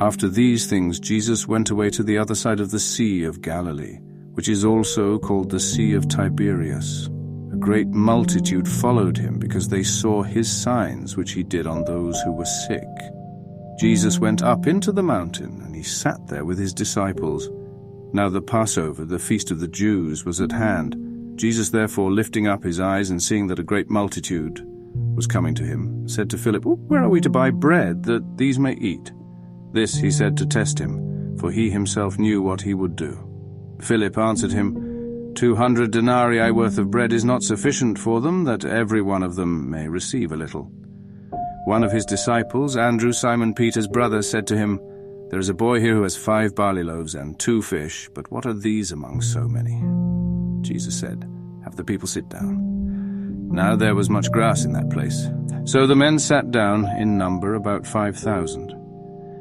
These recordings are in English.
After these things Jesus went away to the other side of the Sea of Galilee, which is also called the Sea of Tiberias. A great multitude followed him because they saw his signs which he did on those who were sick. Jesus went up into the mountain, and he sat there with his disciples. Now the Passover, the feast of the Jews, was at hand. Jesus therefore, lifting up his eyes and seeing that a great multitude was coming to him, said to Philip, "Where are we to buy bread that these may eat?" This he said to test him, for he himself knew what he would do. Philip answered him, 200 denarii worth of bread is not sufficient for them, that every one of them may receive a little. One of his disciples, Andrew, Simon Peter's brother, said to him, "There is a boy here who has 5 barley loaves and 2 fish, but what are these among so many?" Jesus said, "Have the people sit down." Now there was much grass in that place. So the men sat down, in number about 5,000.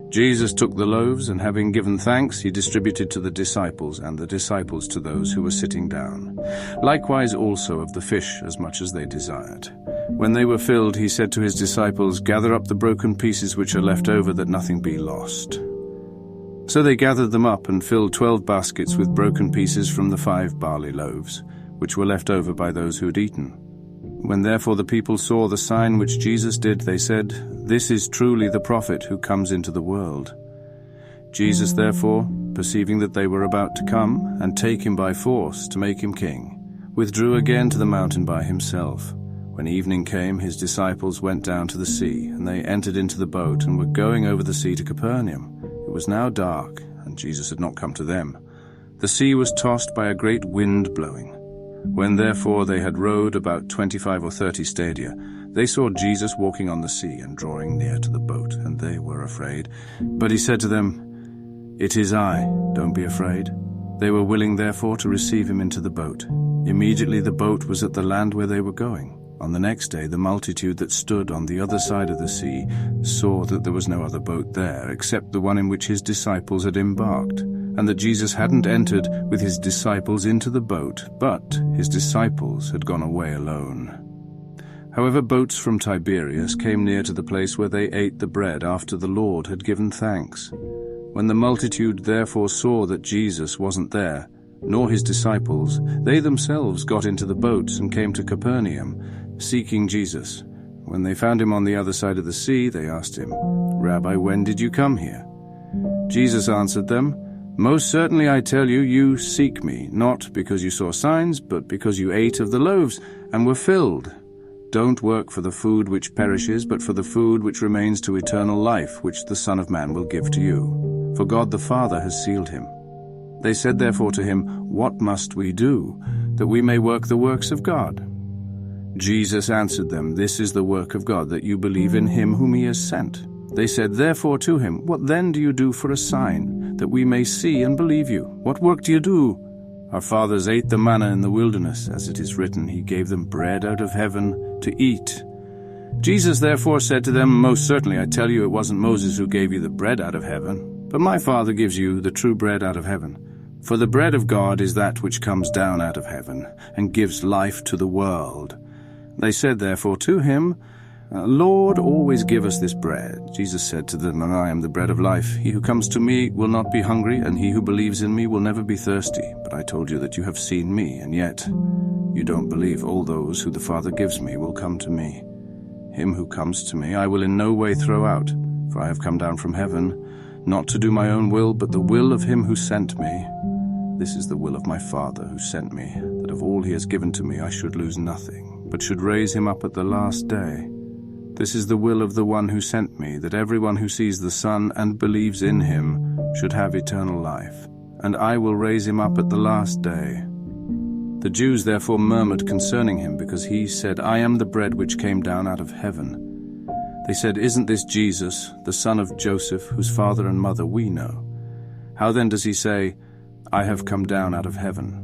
Jesus took the loaves, and having given thanks, he distributed to the disciples, and the disciples to those who were sitting down. Likewise also of the fish, as much as they desired. When they were filled, he said to his disciples, "Gather up the broken pieces which are left over, that nothing be lost." So they gathered them up, and filled 12 baskets with broken pieces from the 5 barley loaves, which were left over by those who had eaten. When therefore the people saw the sign which Jesus did, they said, "This is truly the prophet who comes into the world." Jesus therefore, perceiving that they were about to come and take him by force to make him king, withdrew again to the mountain by himself. When evening came, his disciples went down to the sea, and they entered into the boat and were going over the sea to Capernaum. It was now dark, and Jesus had not come to them. The sea was tossed by a great wind blowing. When therefore they had rowed about 25 or 30 stadia, they saw Jesus walking on the sea and drawing near to the boat, and they were afraid. But he said to them, "It is I, don't be afraid." They were willing therefore to receive him into the boat. Immediately the boat was at the land where they were going. On the next day the multitude that stood on the other side of the sea saw that there was no other boat there, except the one in which his disciples had embarked, and that Jesus hadn't entered with his disciples into the boat, but his disciples had gone away alone. However, boats from Tiberias came near to the place where they ate the bread after the Lord had given thanks. When the multitude therefore saw that Jesus wasn't there, nor his disciples, they themselves got into the boats and came to Capernaum, seeking Jesus. When they found him on the other side of the sea, they asked him, "Rabbi, when did you come here?" Jesus answered them, "Most certainly I tell you, you seek me, not because you saw signs, but because you ate of the loaves and were filled. Don't work for the food which perishes, but for the food which remains to eternal life, which the Son of Man will give to you. For God the Father has sealed him." They said therefore to him, "What must we do, that we may work the works of God?" Jesus answered them, "This is the work of God, that you believe in him whom he has sent." They said therefore to him, "What then do you do for a sign, that we may see and believe you? What work do you do?" "Our fathers ate the manna in the wilderness, as it is written, he gave them bread out of heaven to eat." Jesus therefore said to them, "Most certainly I tell you, it wasn't Moses who gave you the bread out of heaven, but my Father gives you the true bread out of heaven. For the bread of God is that which comes down out of heaven, and gives life to the world." They said therefore to him, "Lord, always give us this bread." Jesus said to them, "I am the bread of life. He who comes to me will not be hungry, and he who believes in me will never be thirsty. But I told you that you have seen me, and yet you don't believe. All those who the Father gives me will come to me. Him who comes to me I will in no way throw out, for I have come down from heaven, not to do my own will, but the will of him who sent me. This is the will of my Father who sent me, that of all he has given to me I should lose nothing, but should raise him up at the last day. This is the will of the one who sent me, that everyone who sees the Son and believes in him should have eternal life, and I will raise him up at the last day." The Jews therefore murmured concerning him, because he said, "I am the bread which came down out of heaven." They said, "Isn't this Jesus, the son of Joseph, whose father and mother we know? How then does he say, 'I have come down out of heaven'?"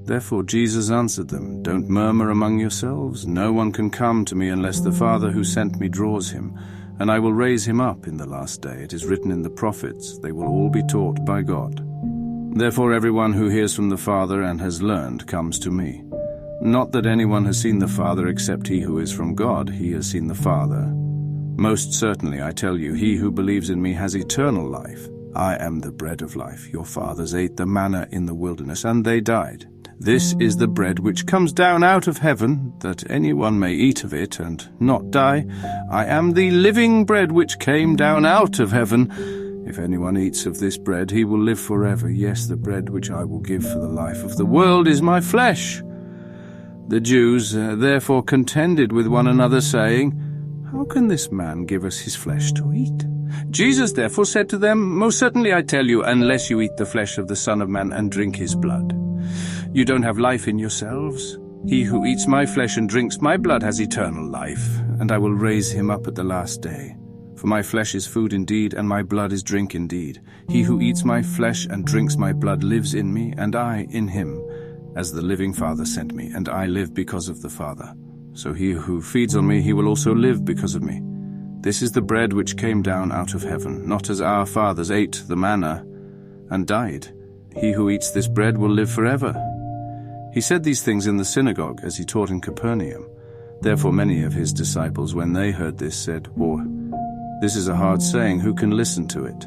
Therefore Jesus answered them, "Don't murmur among yourselves. No one can come to me unless the Father who sent me draws him, and I will raise him up in the last day. It is written in the prophets, they will all be taught by God. Therefore everyone who hears from the Father and has learned comes to me. Not that anyone has seen the Father except he who is from God, he has seen the Father. Most certainly, I tell you, he who believes in me has eternal life. I am the bread of life. Your fathers ate the manna in the wilderness, and they died. This is the bread which comes down out of heaven, that anyone may eat of it and not die. I am the living bread which came down out of heaven. If anyone eats of this bread, he will live forever. Yes, the bread which I will give for the life of the world is my flesh. The Jews therefore contended with one another, saying, How can this man give us his flesh to eat? Jesus therefore said to them, Most certainly I tell you, unless you eat the flesh of the Son of Man and drink his blood, you don't have life in yourselves. He who eats my flesh and drinks my blood has eternal life, and I will raise him up at the last day. For my flesh is food indeed, and my blood is drink indeed. He who eats my flesh and drinks my blood lives in me, and I in him, as the living Father sent me, and I live because of the Father. So he who feeds on me, he will also live because of me. This is the bread which came down out of heaven, not as our fathers ate the manna and died. He who eats this bread will live forever. He said these things in the synagogue as he taught in Capernaum. Therefore many of his disciples, when they heard this, said, This is a hard saying, who can listen to it?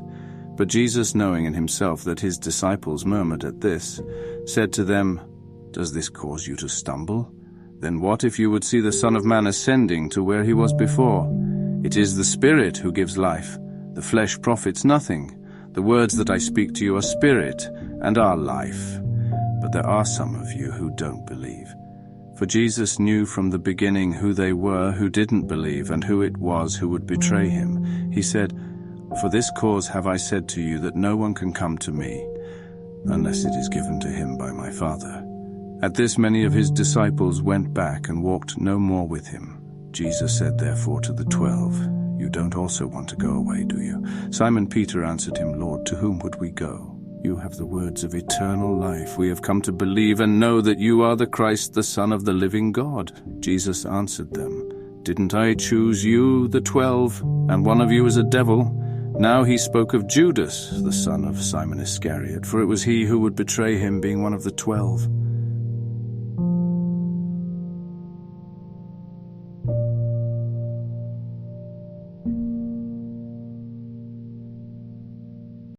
But Jesus, knowing in himself that his disciples murmured at this, said to them, Does this cause you to stumble? Then what if you would see the Son of Man ascending to where he was before? It is the Spirit who gives life. The flesh profits nothing. The words that I speak to you are spirit and are life. But there are some of you who don't believe. For Jesus knew from the beginning who they were who didn't believe and who it was who would betray him. He said, For this cause have I said to you that no one can come to me unless it is given to him by my Father. At this many of his disciples went back and walked no more with him. Jesus said therefore to the 12, You don't also want to go away, do you? Simon Peter answered him, Lord, to whom would we go? You have the words of eternal life. We have come to believe and know that you are the Christ, the Son of the living God. Jesus answered them, Didn't I choose you, the 12, and one of you is a devil? Now he spoke of Judas, the son of Simon Iscariot, for it was he who would betray him, being one of the 12.